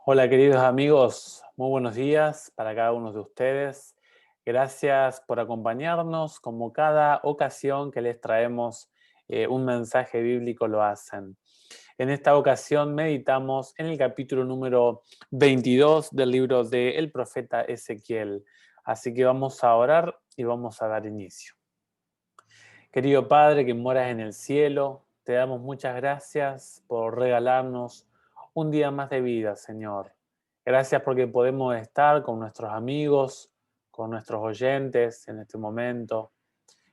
Hola queridos amigos, muy buenos días para cada uno de ustedes. Gracias por acompañarnos como cada ocasión que les traemos un mensaje bíblico lo hacen. En esta ocasión meditamos en el capítulo número 22 del libro del profeta Ezequiel. Así que vamos a orar y vamos a dar inicio. Querido Padre que moras en el cielo, te damos muchas gracias por regalarnos un día más de vida, Señor. Gracias porque podemos estar con nuestros amigos, con nuestros oyentes en este momento.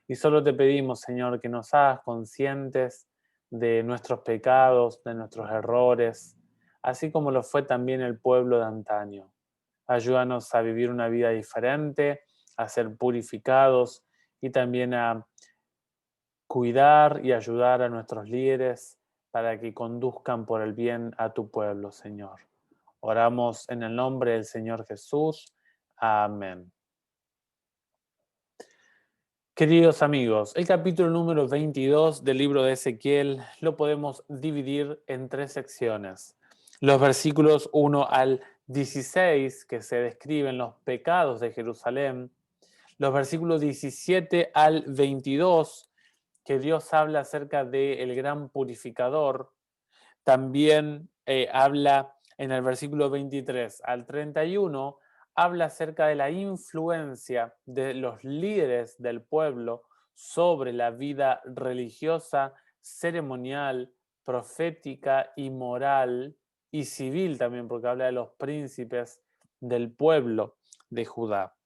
Y solo te pedimos, Señor, que nos hagas conscientes de nuestros pecados, de nuestros errores, así como lo fue también el pueblo de antaño. Ayúdanos a vivir una vida diferente, a ser purificados y también a cuidar y ayudar a nuestros líderes para que conduzcan por el bien a tu pueblo, Señor. Oramos en el nombre del Señor Jesús. Amén. Queridos amigos, el capítulo número 22 del libro de Ezequiel lo podemos dividir en tres secciones. Los versículos 1 al 16, que se describen los pecados de Jerusalén. Los versículos 17 al 22, que Dios habla acerca del gran purificador. También habla en el versículo 23 al 31, habla acerca de la influencia de los líderes del pueblo sobre la vida religiosa, ceremonial, profética y moral y civil también, porque habla de los príncipes del pueblo de Judá.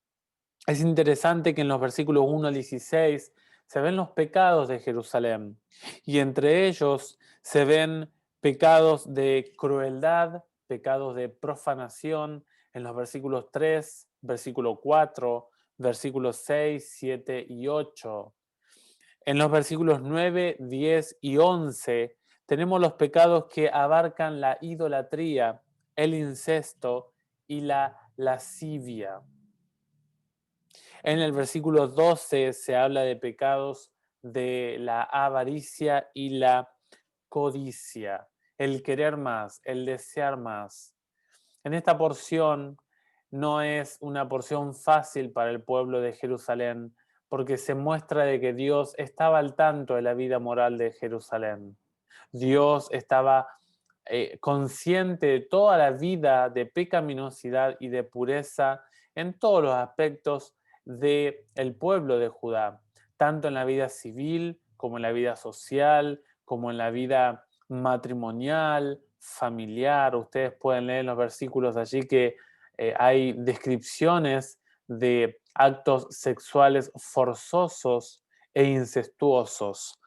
Es interesante que en los versículos 1 al 16 se ven los pecados de Jerusalén y entre ellos se ven pecados de crueldad, pecados de profanación en los versículos 3, versículo 4, versículos 6, 7 y 8. En los versículos 9, 10 y 11 tenemos los pecados que abarcan la idolatría, el incesto y la lascivia. En el versículo 12 se habla de pecados de la avaricia y la codicia, el querer más, el desear más. En esta porción no es una porción fácil para el pueblo de Jerusalén, porque se muestra de que Dios estaba al tanto de la vida moral de Jerusalén. Dios estaba consciente de toda la vida de pecaminosidad y de pureza en todos los aspectos del pueblo de Judá, tanto en la vida civil como en la vida social, como en la vida matrimonial, familiar. Ustedes pueden leer en los versículos allí que hay descripciones de actos sexuales forzosos e incestuosos.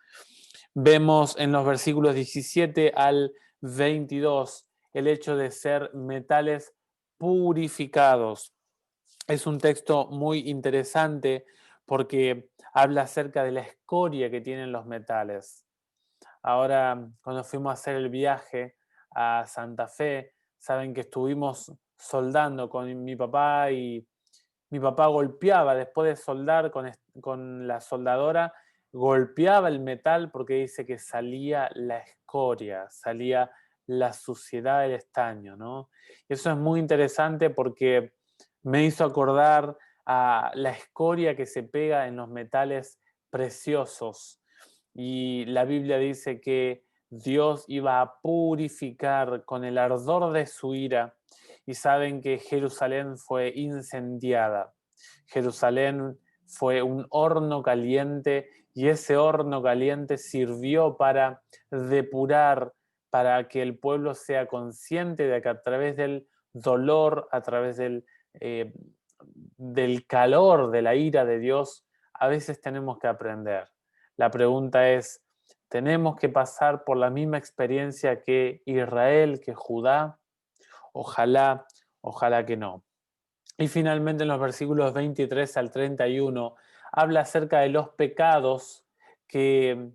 Vemos en los versículos 17 al 22 el hecho de ser metales purificados. Es un texto muy interesante porque habla acerca de la escoria que tienen los metales. Ahora, cuando fuimos a hacer el viaje a Santa Fe, saben que estuvimos soldando con mi papá y mi papá golpeaba, después de soldar con la soldadora, golpeaba el metal porque dice que salía la escoria, salía la suciedad del estaño, ¿no? Y eso es muy interesante porque me hizo acordar a la escoria que se pega en los metales preciosos. Y la Biblia dice que Dios iba a purificar con el ardor de su ira y saben que Jerusalén fue incendiada. Jerusalén fue un horno caliente y ese horno caliente sirvió para depurar, para que el pueblo sea consciente de que a través del dolor, a través del calor, de la ira de Dios, a veces tenemos que aprender. La pregunta es, ¿tenemos que pasar por la misma experiencia que Israel, que Judá? Ojalá, ojalá que no. Y finalmente en los versículos 23 al 31 habla acerca de los pecados que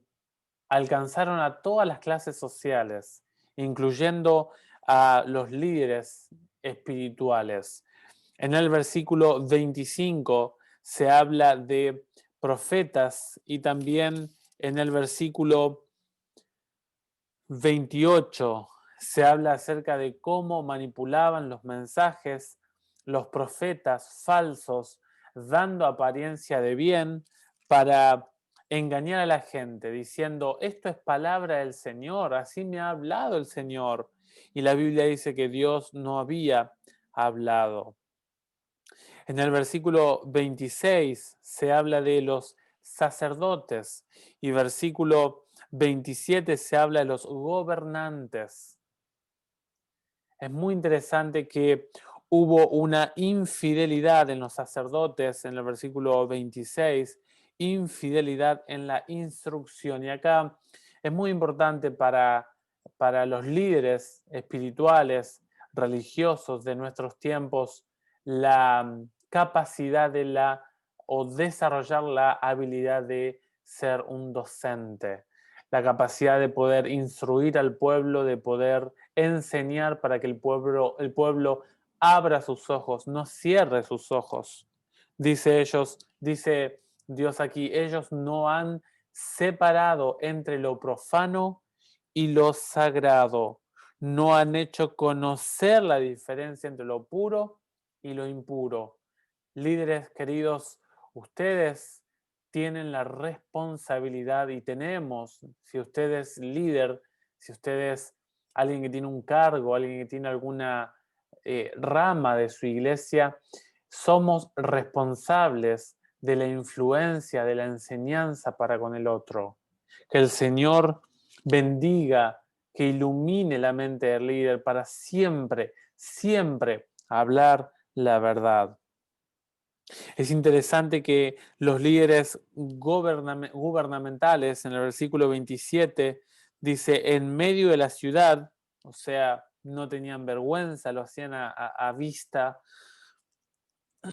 alcanzaron a todas las clases sociales, incluyendo a los líderes espirituales. En el versículo 25 se habla de profetas y también en el versículo 28 se habla acerca de cómo manipulaban los mensajes los profetas falsos, dando apariencia de bien para engañar a la gente, diciendo, esto es palabra del Señor, así me ha hablado el Señor. Y la Biblia dice que Dios no había hablado. En el versículo 26 se habla de los sacerdotes y versículo 27 se habla de los gobernantes. Es muy interesante que hubo una infidelidad en los sacerdotes en el versículo 26, infidelidad en la instrucción. Y acá es muy importante para los líderes espirituales, religiosos de nuestros tiempos, la capacidad de o desarrollar la habilidad de ser un docente, la capacidad de poder instruir al pueblo, de poder enseñar para que el pueblo abra sus ojos, no cierre sus ojos. Dice Dios aquí, ellos no han separado entre lo profano y lo sagrado. No han hecho conocer la diferencia entre lo puro y lo impuro. Líderes queridos, ustedes tienen la responsabilidad y tenemos, si usted es líder, si usted es alguien que tiene un cargo, alguien que tiene alguna rama de su iglesia, somos responsables de la influencia, de la enseñanza para con el otro. Que el Señor bendiga, que ilumine la mente del líder para siempre, siempre hablar la verdad. Es interesante que los líderes gubernamentales, en el versículo 27, dice, en medio de la ciudad, o sea, no tenían vergüenza, lo hacían a vista,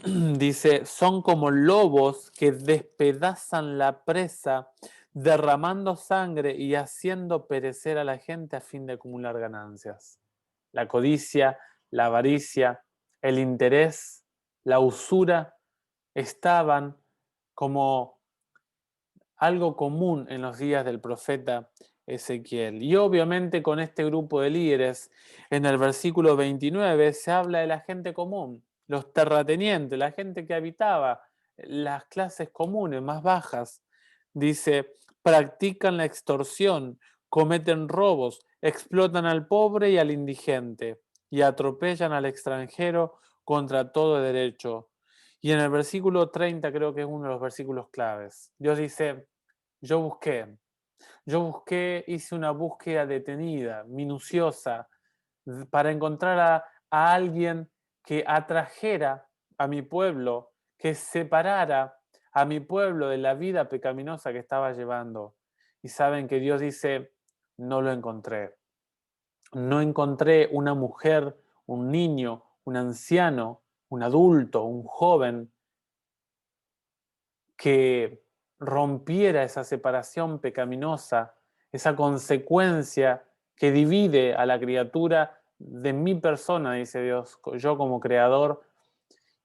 dice, son como lobos que despedazan la presa, derramando sangre y haciendo perecer a la gente a fin de acumular ganancias. La codicia, la avaricia, el interés, la usura estaban como algo común en los días del profeta Ezequiel. Y obviamente con este grupo de líderes, en el versículo 29 se habla de la gente común, los terratenientes, la gente que habitaba las clases comunes más bajas. Dice, practican la extorsión, cometen robos, explotan al pobre y al indigente y atropellan al extranjero contra todo derecho. Y en el versículo 30 creo que es uno de los versículos claves. Dios dice, yo busqué, hice una búsqueda detenida, minuciosa, para encontrar a alguien que atrajera a mi pueblo, que separara a mi pueblo de la vida pecaminosa que estaba llevando. Y saben que Dios dice, no lo encontré. No encontré una mujer, un niño, un anciano, un adulto, un joven que rompiera esa separación pecaminosa, esa consecuencia que divide a la criatura de mi persona, dice Dios, yo como creador,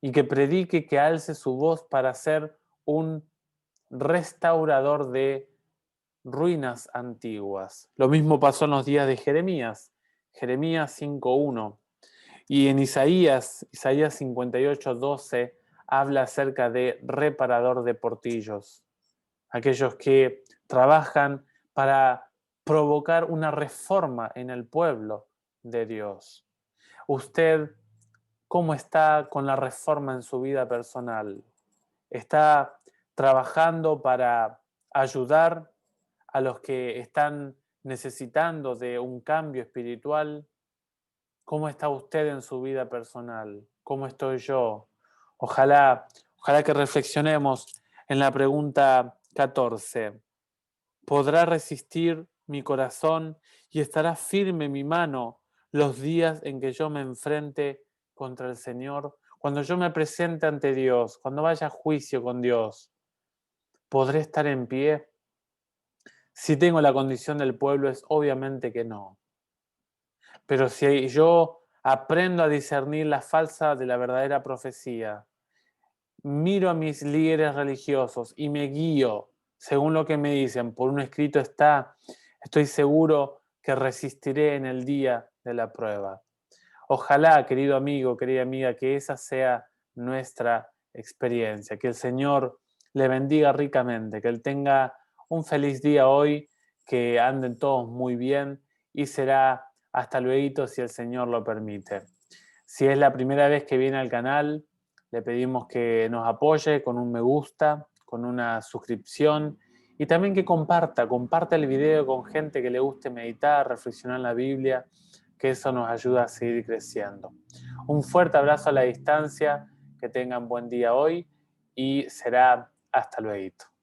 y que predique, que alce su voz para ser un restaurador de ruinas antiguas. Lo mismo pasó en los días de Jeremías, Jeremías 5.1. Y en Isaías 58.12, habla acerca de reparador de portillos, aquellos que trabajan para provocar una reforma en el pueblo de Dios. ¿Usted cómo está con la reforma en su vida personal? ¿Está trabajando para ayudar a los que están necesitando de un cambio espiritual? ¿Cómo está usted en su vida personal? ¿Cómo estoy yo? Ojalá que reflexionemos en la pregunta 14. ¿Podrá resistir mi corazón y estará firme mi mano los días en que yo me enfrente contra el Señor? Cuando yo me presente ante Dios, cuando vaya a juicio con Dios, ¿podré estar en pie? Si tengo la condición del pueblo, es obviamente que no. Pero si yo aprendo a discernir la falsa de la verdadera profecía, miro a mis líderes religiosos y me guío según lo que me dicen, por un escrito está, estoy seguro que resistiré en el día de la prueba. Ojalá, querido amigo, querida amiga, que esa sea nuestra experiencia, que el Señor le bendiga ricamente, que Él tenga un feliz día hoy, que anden todos muy bien y será hasta luego si el Señor lo permite. Si es la primera vez que viene al canal, le pedimos que nos apoye con un me gusta, con una suscripción y también que comparta el video con gente que le guste meditar, reflexionar en la Biblia, que eso nos ayuda a seguir creciendo. Un fuerte abrazo a la distancia, que tengan buen día hoy y será hasta luego.